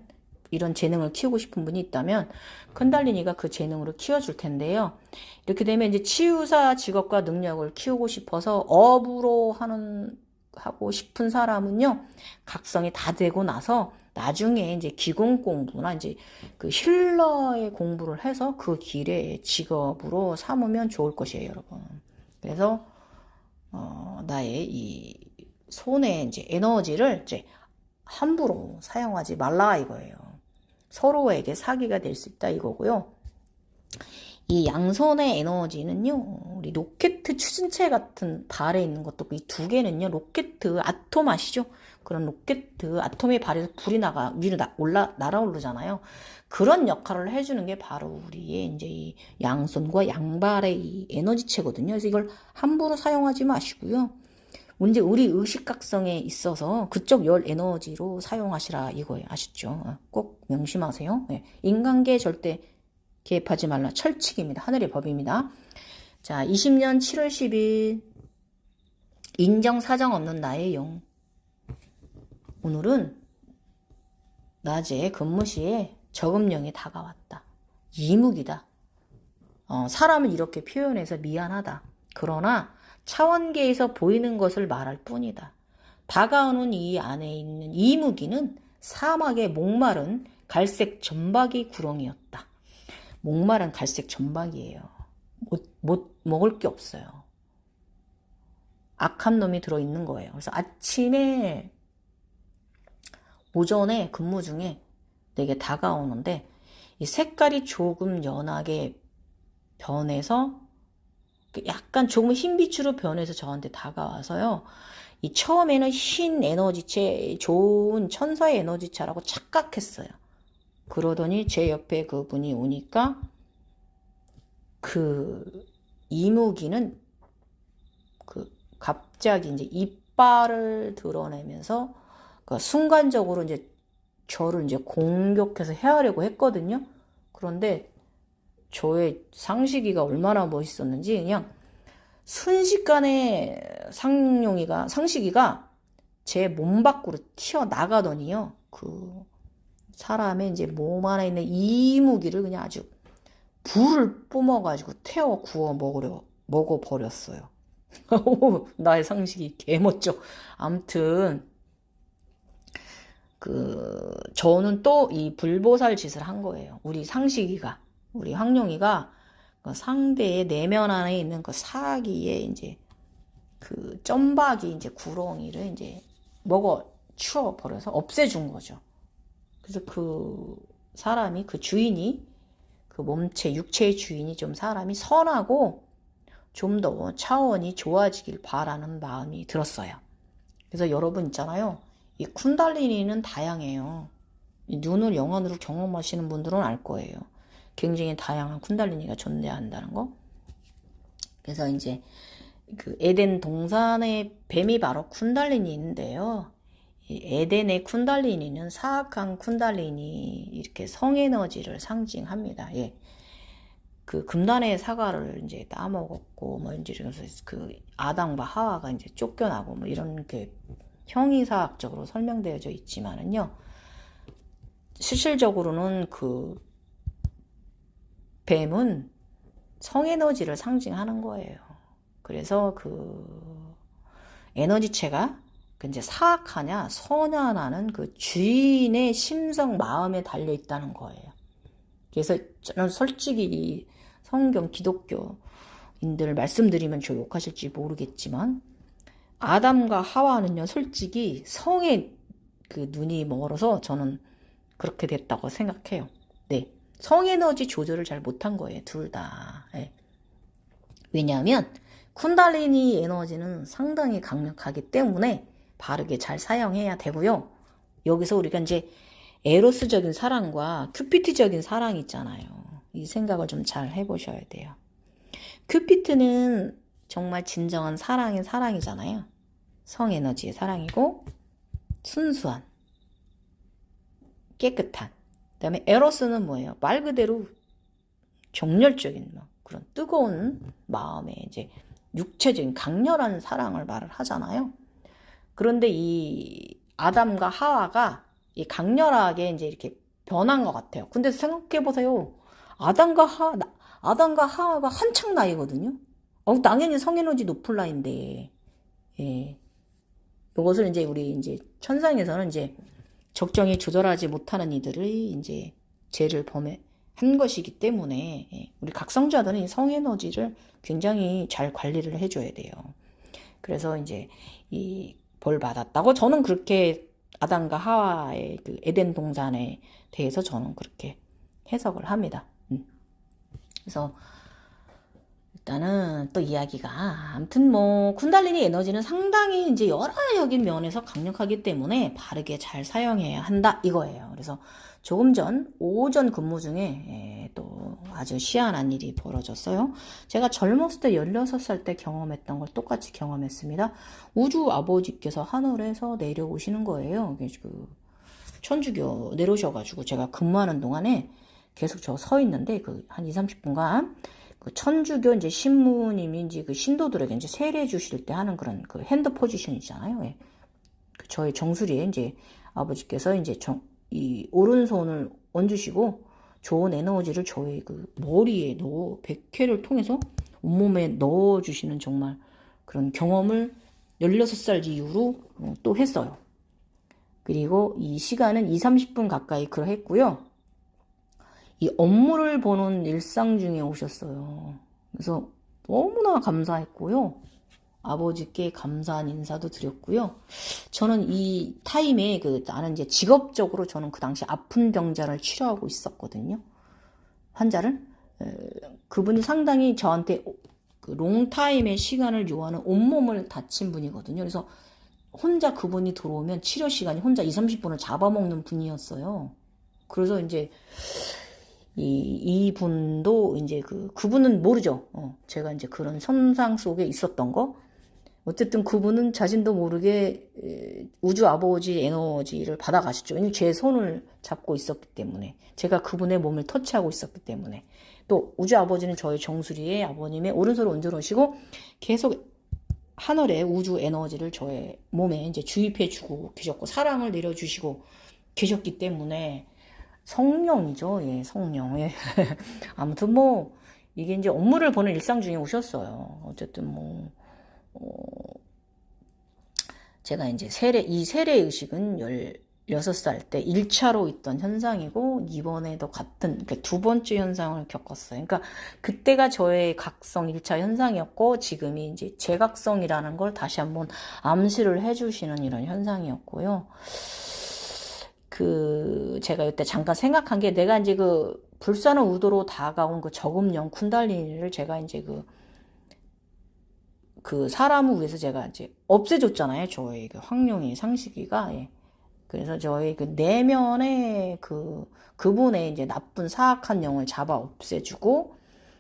이런 재능을 키우고 싶은 분이 있다면 큰달린이가 그 재능으로 키워줄 텐데요. 이렇게 되면 이제 치유사 직업과 능력을 키우고 싶어서 업으로 하고 싶은 사람은요. 각성이 다 되고 나서 나중에 이제 기공 공부나 이제 그 힐러의 공부를 해서 그 길에 직업으로 삼으면 좋을 것이에요, 여러분. 그래서 나의 이 손의 이제 에너지를 이제 함부로 사용하지 말라 이거예요. 서로에게 사기가 될 수 있다 이거고요. 이 양손의 에너지는요, 우리 로켓 추진체 같은 발에 있는 것도 이 두 개는요, 로켓 아톰 아시죠? 그런 로켓 아톰의 발에서 불이 위로 날아오르잖아요. 그런 역할을 해주는 게 바로 우리의 이제 이 양손과 양발의 이 에너지체거든요. 그래서 이걸 함부로 사용하지 마시고요. 문제 우리 의식각성에 있어서 그쪽 열 에너지로 사용하시라 이거예요. 아시죠? 꼭 명심하세요. 네. 인간계 절대 개입하지 말라. 철칙입니다. 하늘의 법입니다. 자, 20년 7월 10일 인정 사정 없는 나의 영. 오늘은 낮에 근무 시에 적음령이 다가왔다. 이묵이다. 사람을 이렇게 표현해서 미안하다. 그러나 차원계에서 보이는 것을 말할 뿐이다. 다가오는 이 안에 있는 이무기는 사막의 목마른 갈색 점박이 구렁이었다. 목마른 갈색 점박이에요. 못 먹을 게 없어요. 악한 놈이 들어있는 거예요. 그래서 아침에 오전에 근무 중에 내게 다가오는데 이 색깔이 조금 연하게 변해서 약간 조금 흰빛으로 변해서 저한테 다가와서요. 이 처음에는 흰 에너지체, 좋은 천사의 에너지체라고 착각했어요. 그러더니 제 옆에 그분이 오니까 그 이무기는 갑자기 이제 이빨을 드러내면서 순간적으로 이제 저를 이제 공격해서 해하려고 했거든요. 그런데 저의 상식이가 얼마나 멋있었는지 그냥 순식간에 상식이가 제 몸 밖으로 튀어나가더니요. 그 사람의 이제 몸 안에 있는 이무기를 그냥 아주 불을 뿜어가지고 태워 구워 먹어버렸어요. 나의 상식이 개멋져. 암튼 저는 또 이 불보살 짓을 한 거예요. 우리 황룡이가 그 상대의 내면 안에 있는 그 사기에 이제 그 점박이 이제 구렁이를 이제 치워 버려서 없애준 거죠. 그래서 그 사람이 그 주인이 그 몸체 육체의 주인이 좀 사람이 선하고 좀 더 차원이 좋아지길 바라는 마음이 들었어요. 그래서 여러분 있잖아요. 이 쿤달리니는 다양해요. 눈을 영혼으로 경험하시는 분들은 알 거예요. 굉장히 다양한 쿤달리니가 존재한다는 거. 그래서 이제 그 에덴 동산의 뱀이 바로 쿤달리니인데요. 이 에덴의 쿤달리니는 사악한 쿤달리니 이렇게 성에너지를 상징합니다. 예. 그 금단의 사과를 이제 따먹었고 뭐 이제 그래서 그 아담과 하와가 이제 쫓겨나고 뭐 이런 그 형이사학적으로 설명되어져 있지만은요. 실질적으로는 그 뱀은 성에너지를 상징하는 거예요. 그래서 그 에너지체가 이제 사악하냐 선하냐는 그 주인의 심성 마음에 달려 있다는 거예요. 그래서 저는 솔직히 성경 기독교인들 말씀드리면 저 욕하실지 모르겠지만 아담과 하와는요 솔직히 성의 그 눈이 멀어서 저는 그렇게 됐다고 생각해요. 네, 성에너지 조절을 잘 못한 거예요, 둘 다. 네. 왜냐하면 쿤달리니 에너지는 상당히 강력하기 때문에 바르게 잘 사용해야 되고요. 여기서 우리가 이제 에로스적인 사랑과 큐피트적인 사랑이 있잖아요. 이 생각을 좀 잘 해보셔야 돼요. 큐피트는 정말 진정한 사랑인 사랑이잖아요. 성에너지의 사랑이고 순수한 깨끗한. 그다음에 에로스는 뭐예요? 말 그대로 정열적인 그런 뜨거운 마음에 이제 육체적인 강렬한 사랑을 말을 하잖아요. 그런데 이 아담과 하와가 이 강렬하게 이제 이렇게 변한 것 같아요. 근데 생각해보세요. 아담과 하와가 한창 나이거든요. 당연히 성에너지 높을 나이인데, 예. 이것을 이제 우리 이제 천상에서는 이제 적정히 조절하지 못하는 이들이 이제 죄를 범한 것이기 때문에, 예. 우리 각성자들은 이 성에너지를 굉장히 잘 관리를 해줘야 돼요. 그래서 이제 이 벌 받았다고 저는 그렇게 아담과 하와의 그 에덴 동산에 대해서 저는 그렇게 해석을 합니다. 그래서 일단은 또 이야기가 아무튼 뭐 쿤달리니 에너지는 상당히 이제 여러적인 면에서 강력하기 때문에 바르게 잘 사용해야 한다 이거예요. 그래서 조금 전 오전 근무 중에 또 아주 희한한 일이 벌어졌어요. 제가 젊었을 때 16살 때 경험했던 걸 똑같이 경험했습니다. 우주 아버지께서 하늘에서 내려오시는 거예요. 그 천주교 내려오셔가지고 제가 근무하는 동안에 계속 저 서 있는데 그 한 2, 30분간 그 천주교 이제 신부님인지 그 신도들에게 이제 세례 주실 때 하는 그런 그 핸드 포지션 있잖아요. 예. 그 저희 정수리에 이제 아버지께서 이제 이 오른손을 얹으시고 좋은 에너지를 저희 그 머리에 백회를 통해서 온몸에 넣어주시는 정말 그런 경험을 16살 이후로 또 했어요. 그리고 이 시간은 2, 30분 가까이 했고요. 이 업무를 보는 일상 중에 오셨어요. 그래서 너무나 감사했고요. 아버지께 감사한 인사도 드렸고요. 저는 이 타임에 나는 이제 직업적으로 저는 그 당시 아픈 병자를 치료하고 있었거든요. 환자를. 그분이 상당히 저한테 그 롱타임의 시간을 요하는 온몸을 다친 분이거든요. 그래서 혼자 그분이 들어오면 치료 시간이 혼자 2, 30분을 잡아먹는 분이었어요. 그래서 이제 이 분도 이제 그분은 모르죠. 제가 이제 그런 선상 속에 있었던 거. 어쨌든 그분은 자신도 모르게 우주 아버지 에너지를 받아가셨죠. 제 손을 잡고 있었기 때문에, 제가 그분의 몸을 터치하고 있었기 때문에. 또 우주 아버지는 저의 정수리에 아버님의 오른손을 얹어 놓으시고 계속 하늘의 우주 에너지를 저의 몸에 이제 주입해 주고 계셨고 사랑을 내려주시고 계셨기 때문에 성령이죠. 예, 성령. 예. 아무튼 뭐 이게 이제 업무를 보는 일상 중에 오셨어요. 어쨌든 제가 이제 이 세례 의식은 16살 때 1차로 있던 현상이고, 이번에도 같은, 그러니까 두 번째 현상을 겪었어요. 그러니까 그때가 저의 각성 1차 현상이었고, 지금이 이제 재각성이라는 걸 다시 한번 암시를 해주시는 이런 현상이었고요. 제가 이때 잠깐 생각한 게, 내가 이제 불사는 우도로 다가온 저금령 쿤달리니를 제가 이제 사람을 위해서 제가 이제 없애줬잖아요. 저의 황룡이 상식이가. 예. 그래서 저희 내면의 그분의 이제 나쁜 사악한 영을 잡아 없애주고,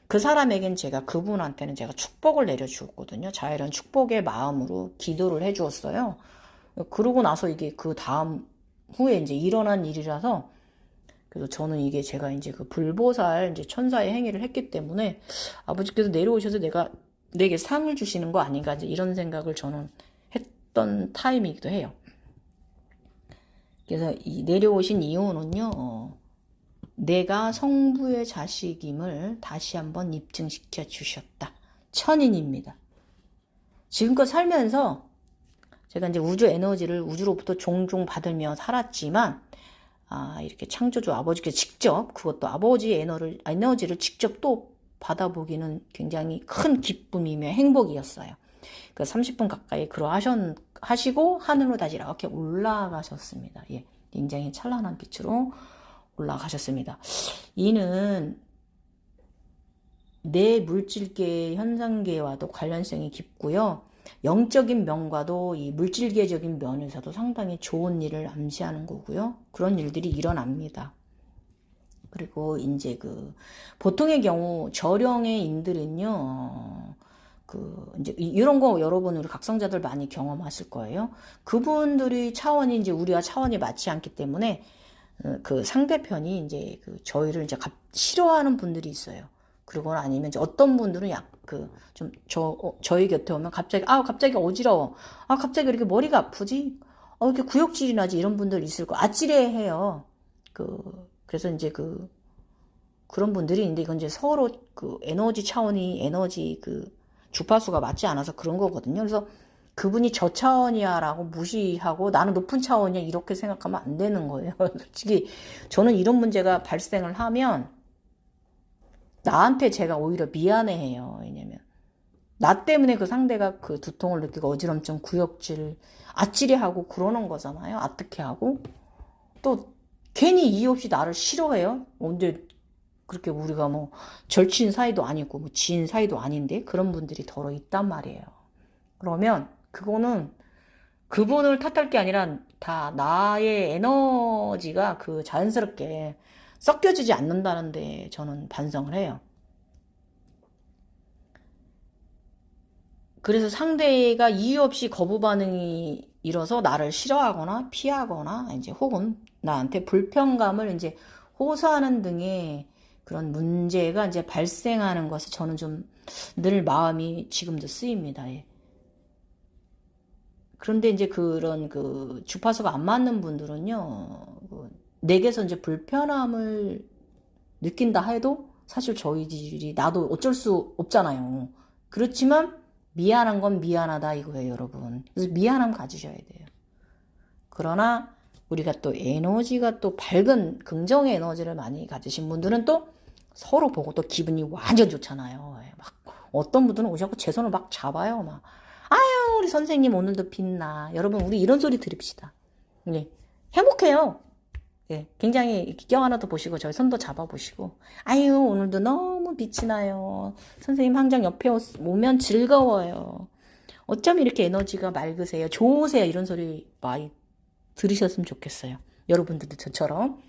그 사람에겐 그분한테는 제가 축복을 내려주었거든요. 자이런 축복의 마음으로 기도를 해주었어요. 그러고 나서 이게 그 다음 후에 이제 일어난 일이라서, 그래서 저는 이게 제가 이제 불보살 이제 천사의 행위를 했기 때문에 아버지께서 내려오셔서 내게 상을 주시는 거 아닌가, 이제 이런 생각을 저는 했던 타임이기도 해요. 그래서 이 내려오신 이유는요, 내가 성부의 자식임을 다시 한번 입증시켜 주셨다. 천인입니다. 지금껏 살면서 제가 이제 우주 에너지를 우주로부터 종종 받으며 살았지만, 이렇게 창조주 아버지께서 직접, 그것도 아버지의 에너지를 직접 또 받아보기는 굉장히 큰 기쁨이며 행복이었어요. 30분 가까이 하시고 하늘로 다시 이렇게 올라가셨습니다. 예, 굉장히 찬란한 빛으로 올라가셨습니다. 이는 내 물질계 현상계와도 관련성이 깊고요. 영적인 면과도 이 물질계적인 면에서도 상당히 좋은 일을 암시하는 거고요. 그런 일들이 일어납니다. 그리고 이제 보통의 경우 저령의 인들은요, 이제 이런 거 여러분 우리 각성자들 많이 경험하실 거예요. 그분들이 차원이 이제 우리와 차원이 맞지 않기 때문에 상대편이 이제 저희를 이제 싫어하는 분들이 있어요. 그리고 아니면 이제 어떤 분들은 저희 곁에 오면 갑자기 어지러워. 갑자기 이렇게 머리가 아프지? 이렇게 구역질이 나지? 이런 분들 있을 거. 아찔해해요. 그래서 이제 그런 분들이 있는데, 이건 이제 서로 에너지 차원이 주파수가 맞지 않아서 그런 거거든요. 그래서 그분이 저 차원이야 라고 무시하고 나는 높은 차원이야 이렇게 생각하면 안 되는 거예요. 솔직히 저는 이런 문제가 발생을 하면 나한테 제가 오히려 미안해해요. 왜냐면 나 때문에 그 상대가 두통을 느끼고 어지럼증, 구역질, 아찔해하고 그러는 거잖아요. 아득해하고. 또 괜히 이유 없이 나를 싫어해요. 언제 그렇게 우리가 절친 사이도 아니고 지인 사이도 아닌데 그런 분들이 더러 있단 말이에요. 그러면 그거는 그분을 탓할 게 아니라 다 나의 에너지가 자연스럽게 섞여지지 않는다는데 저는 반성을 해요. 그래서 상대가 이유 없이 거부 반응이 일어서 나를 싫어하거나 피하거나 이제 혹은 나한테 불편감을 이제 호소하는 등의 그런 문제가 이제 발생하는 것을 저는 좀 늘 마음이 지금도 쓰입니다. 예. 그런데 이제 그런 그 주파수가 안 맞는 분들은요, 내게서 이제 불편함을 느낀다 해도 사실 저희들이 나도 어쩔 수 없잖아요. 그렇지만 미안한 건 미안하다 이거예요, 여러분. 그래서 미안함 가지셔야 돼요. 그러나 우리가 또 에너지가 또 밝은 긍정의 에너지를 많이 가지신 분들은 또 서로 보고 또 기분이 완전 좋잖아요. 막 어떤 분들은 오셔서 제 손을 막 잡아요. 막 아유 우리 선생님 오늘도 빛나. 여러분 우리 이런 소리 들읍시다. 네, 행복해요. 예, 굉장히 기경 하나 더 보시고 저희 손도 잡아보시고 아유 오늘도 너무 빛이 나요. 선생님 항상 옆에 오면 즐거워요. 어쩜 이렇게 에너지가 맑으세요. 좋으세요. 이런 소리 많이 들으셨으면 좋겠어요. 여러분들도 저처럼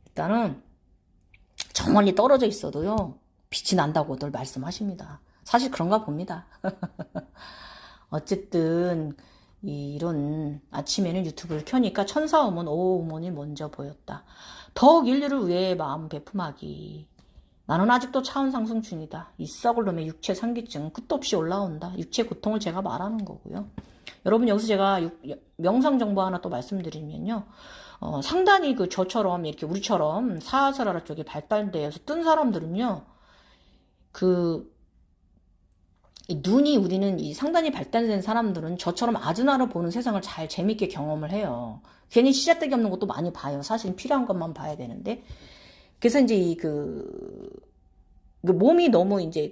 일단은 저 멀리 떨어져 있어도요 빛이 난다고들 말씀하십니다. 사실 그런가 봅니다. 어쨌든 이런 아침에는 유튜브를 켜니까 천사음원 오음원이 먼저 보였다. 더욱 인류를 위해 마음 베품하기. 나는 아직도 차원 상승 중이다. 이 썩을 놈의 육체 상기증 끝도 없이 올라온다. 육체 고통을 제가 말하는 거고요. 여러분 여기서 제가 명상 정보 하나 또 말씀드리면요. 상당히 그 저처럼 이렇게 우리처럼 사하스라라 쪽에 발달되어서 뜬 사람들은요. 눈이 우리는 이 상당히 발달된 사람들은 저처럼 아즈나로 보는 세상을 잘 재밌게 경험을 해요. 괜히 시작되기 없는 것도 많이 봐요. 사실 필요한 것만 봐야 되는데. 그래서 이제 몸이 너무 이제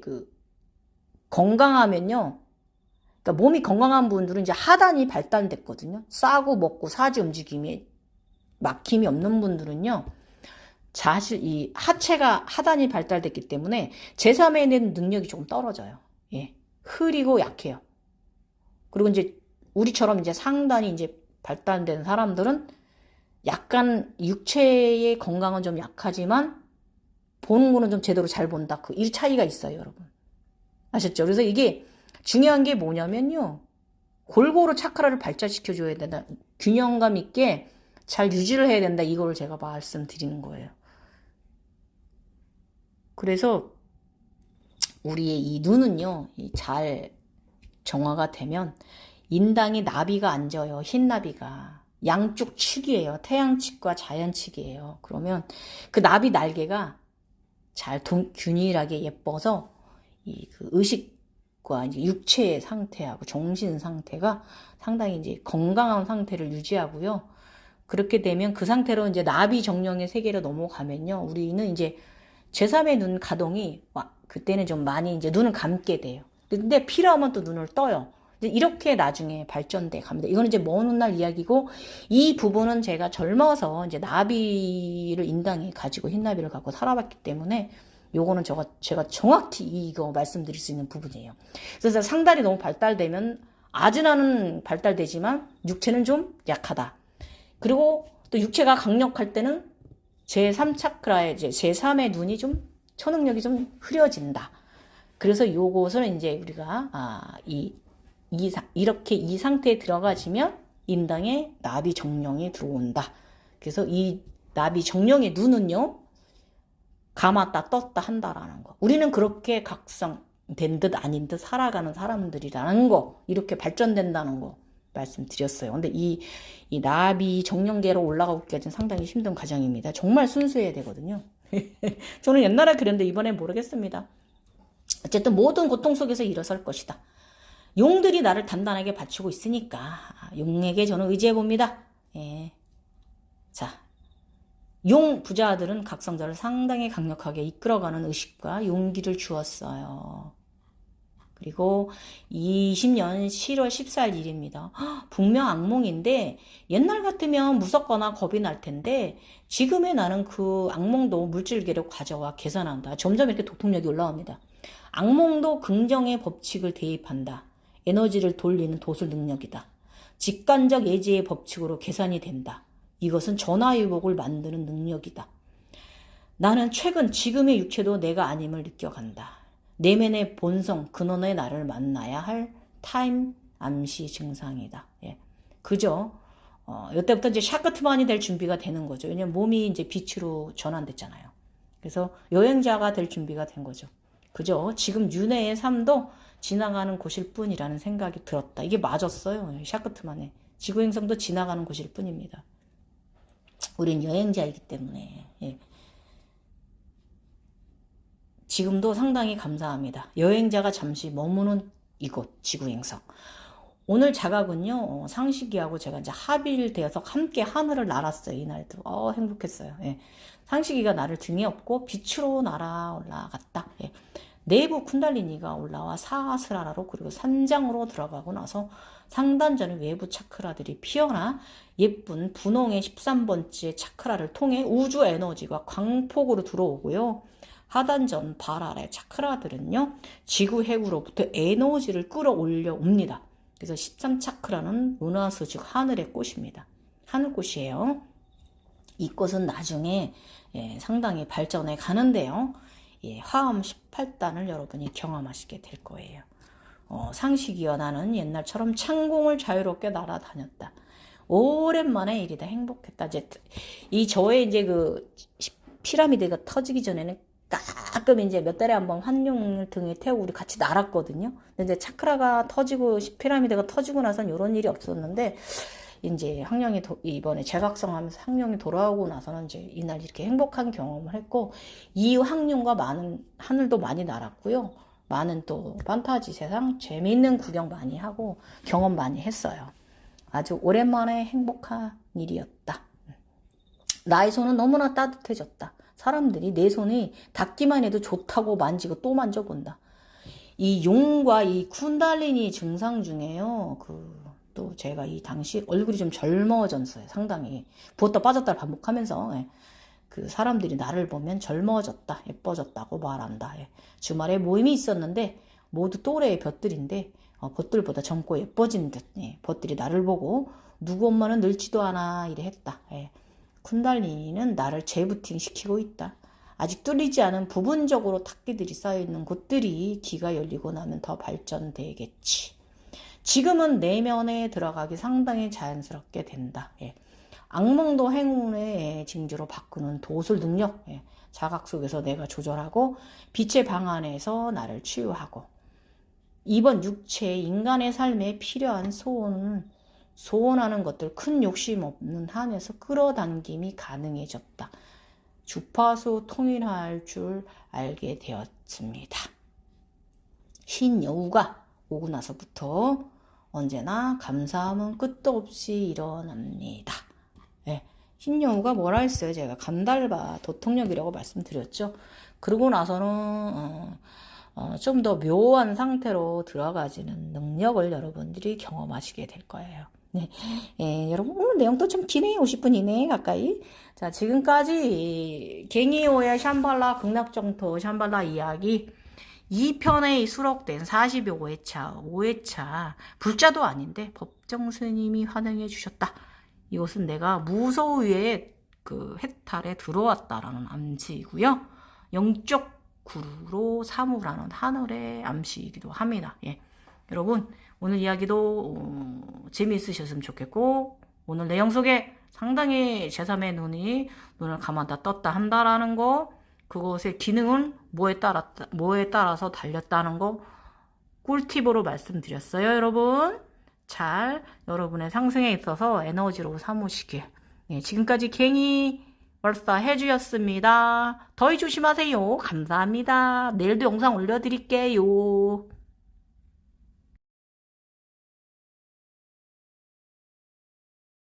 건강하면요. 그러니까 몸이 건강한 분들은 이제 하단이 발달됐거든요. 싸고 먹고 사지 움직임에 막힘이 없는 분들은요. 사실 이 하단이 발달됐기 때문에 제3의 내 능력이 조금 떨어져요. 예. 흐리고 약해요. 그리고 이제 우리처럼 이제 상단이 이제 발달된 사람들은 약간 육체의 건강은 좀 약하지만 보는 거는 좀 제대로 잘 본다. 이 차이가 있어요, 여러분. 아셨죠? 그래서 이게 중요한 게 뭐냐면요. 골고루 차크라를 발달시켜줘야 된다. 균형감 있게 잘 유지를 해야 된다. 이걸 제가 말씀드리는 거예요. 그래서 우리의 이 눈은요, 잘 정화가 되면 인당이 나비가 앉아요. 흰 나비가. 양쪽 축이에요. 태양 축과 자연 축이에요. 그러면 그 나비 날개가 잘 균일하게 예뻐서 그 의식과 이제 육체의 상태하고 정신 상태가 상당히 이제 건강한 상태를 유지하고요. 그렇게 되면 그 상태로 이제 나비 정령의 세계로 넘어가면요. 우리는 이제 제3의 눈 가동이 그때는 좀 많이 이제 눈을 감게 돼요. 근데 필요하면 또 눈을 떠요. 이렇게 나중에 발전돼 갑니다. 이거는 이제 먼 훗날 이야기고 이 부분은 제가 젊어서 이제 나비를 인당에 가지고 흰나비를 갖고 살아봤기 때문에 요거는 제가 정확히 이거 말씀드릴 수 있는 부분이에요. 그래서 상단이 너무 발달되면 아즈나는 발달되지만 육체는 좀 약하다. 그리고 또 육체가 강력할 때는 제3차크라의 이제 제3의 눈이 좀 초능력이 좀 흐려진다. 그래서 요것을 이제 우리가 이렇게 이 상태에 들어가지면 인당에 나비 정령이 들어온다. 그래서 이 나비 정령의 눈은요. 감았다 떴다 한다라는 거. 우리는 그렇게 각성된 듯 아닌 듯 살아가는 사람들이라는 거. 이렇게 발전된다는 거 말씀드렸어요. 근데 이 나비 정령계로 올라가기까지는 상당히 힘든 과정입니다. 정말 순수해야 되거든요. 저는 옛날에 그랬는데 이번엔 모르겠습니다. 어쨌든 모든 고통 속에서 일어설 것이다. 용들이 나를 단단하게 받치고 있으니까 용에게 저는 의지해봅니다. 예. 자, 용 부자들은 각성자를 상당히 강력하게 이끌어가는 의식과 용기를 주었어요. 그리고 20년 7월 14일 일입니다. 분명 악몽인데 옛날 같으면 무섭거나 겁이 날 텐데 지금의 나는 그 악몽도 물질계로 가져와 계산한다. 점점 이렇게 도통력이 올라옵니다. 악몽도 긍정의 법칙을 대입한다. 에너지를 돌리는 도술 능력이다. 직관적 예지의 법칙으로 계산이 된다. 이것은 전화위복을 만드는 능력이다. 나는 최근 지금의 육체도 내가 아님을 느껴간다. 내면의 본성, 근원의 나를 만나야 할 타임 암시 증상이다. 예. 그죠? 이때부터 이제 샤크트만이 될 준비가 되는 거죠. 왜냐면 몸이 이제 빛으로 전환됐잖아요. 그래서 여행자가 될 준비가 된 거죠. 그죠? 지금 윤회의 삶도 지나가는 곳일 뿐이라는 생각이 들었다. 이게 맞았어요. 샤크트만의. 지구행성도 지나가는 곳일 뿐입니다. 우린 여행자이기 때문에. 예. 지금도 상당히 감사합니다. 여행자가 잠시 머무는 이곳 지구행성. 오늘 자각은요, 상식이하고 제가 이제 합일되어서 함께 하늘을 날았어요. 이날도. 행복했어요. 예. 상식이가 나를 등에 업고 빛으로 날아 올라갔다. 예. 내부 쿤달리니가 올라와 사스라라로 그리고 산장으로 들어가고 나서 상단전의 외부 차크라들이 피어나 예쁜 분홍의 13번째 차크라를 통해 우주 에너지가 광폭으로 들어오고요. 하단전 발 아래 차크라들은요. 지구 해구로부터 에너지를 끌어올려 옵니다. 그래서 13차크라는 루나스 즉 하늘의 꽃입니다. 하늘꽃이에요. 이 꽃은 나중에 상당히 발전해 가는데요. 화엄 18단을 여러분이 경험하시게 될 거예요. 상식이여 나는 옛날처럼 창공을 자유롭게 날아다녔다. 오랜만에 일이다. 행복했다. 저의 이제 그 피라미드가 터지기 전에는 가끔 이제 몇 달에 한 번 환룡을 등에 태우고 우리 같이 날았거든요. 근데 이제 차크라가 터지고 피라미드가 터지고 나선 이런 일이 없었는데 이제 학령이 이번에 재각성 하면서 학령이 돌아오고 나서는 이제 이날 이렇게 행복한 경험을 했고 이 학령과 많은 하늘도 많이 날았고요. 많은 또 판타지 세상 재미있는 구경 많이 하고 경험 많이 했어요. 아주 오랜만에 행복한 일이었다. 나의 손은 너무나 따뜻해졌다. 사람들이 내 손이 닿기만 해도 좋다고 만지고 또 만져본다. 이 용과 이 쿤달리니 증상 중에요. 또 제가 이 당시 얼굴이 좀 젊어졌어요. 상당히. 부었다 빠졌다를 반복하면서 그 사람들이 나를 보면 젊어졌다, 예뻐졌다고 말한다. 주말에 모임이 있었는데 모두 또래의 볕들인데 벗들보다 젊고 예뻐진 듯 벗들이 나를 보고 누구 엄마는 늙지도 않아 이래 했다. 쿤달리니는 나를 재부팅 시키고 있다. 아직 뚫리지 않은 부분적으로 탁기들이 쌓여있는 곳들이 기가 열리고 나면 더 발전되겠지. 지금은 내면에 들어가기 상당히 자연스럽게 된다. 악몽도 행운의 징조로 바꾸는 도술 능력. 자각 속에서 내가 조절하고 빛의 방 안에서 나를 치유하고 이번 육체의 인간의 삶에 필요한 소원하는 것들 큰 욕심 없는 한에서 끌어당김이 가능해졌다. 주파수 통일할 줄 알게 되었습니다. 흰 여우가 오고 나서부터 언제나 감사함은 끝도 없이 일어납니다. 흰 여우가 뭐라 했어요? 제가 간달바 도통력이라고 말씀드렸죠. 그러고 나서는 좀 더 묘한 상태로 들어가지는 능력을 여러분들이 경험하시게 될 거예요. 여러분 오늘 내용도 좀 기네요. 50분 이내 가까이. 자, 지금까지 갱이오의 샴발라 극락정토 샴발라 이야기 2편에 수록된 45회차 5회차 불자도 아닌데 법정스님이 환영해 주셨다. 이것은 내가 무소 위에 그 해탈에 들어왔다라는 암시이고요. 영적 구루로 사무라는 하늘의 암시이기도 합니다. 여러분 오늘 이야기도 재미있으셨으면 좋겠고 오늘 내용 속에 상당히 제3의 눈을 감았다 떴다 한다라는 거 그것의 기능은 뭐에 따라서 달렸다는 거 꿀팁으로 말씀드렸어요. 여러분 잘 여러분의 상승에 있어서 에너지로 삼으시길. 지금까지 갱이 월사 해주였습니다. 더위 조심하세요. 감사합니다. 내일도 영상 올려드릴게요.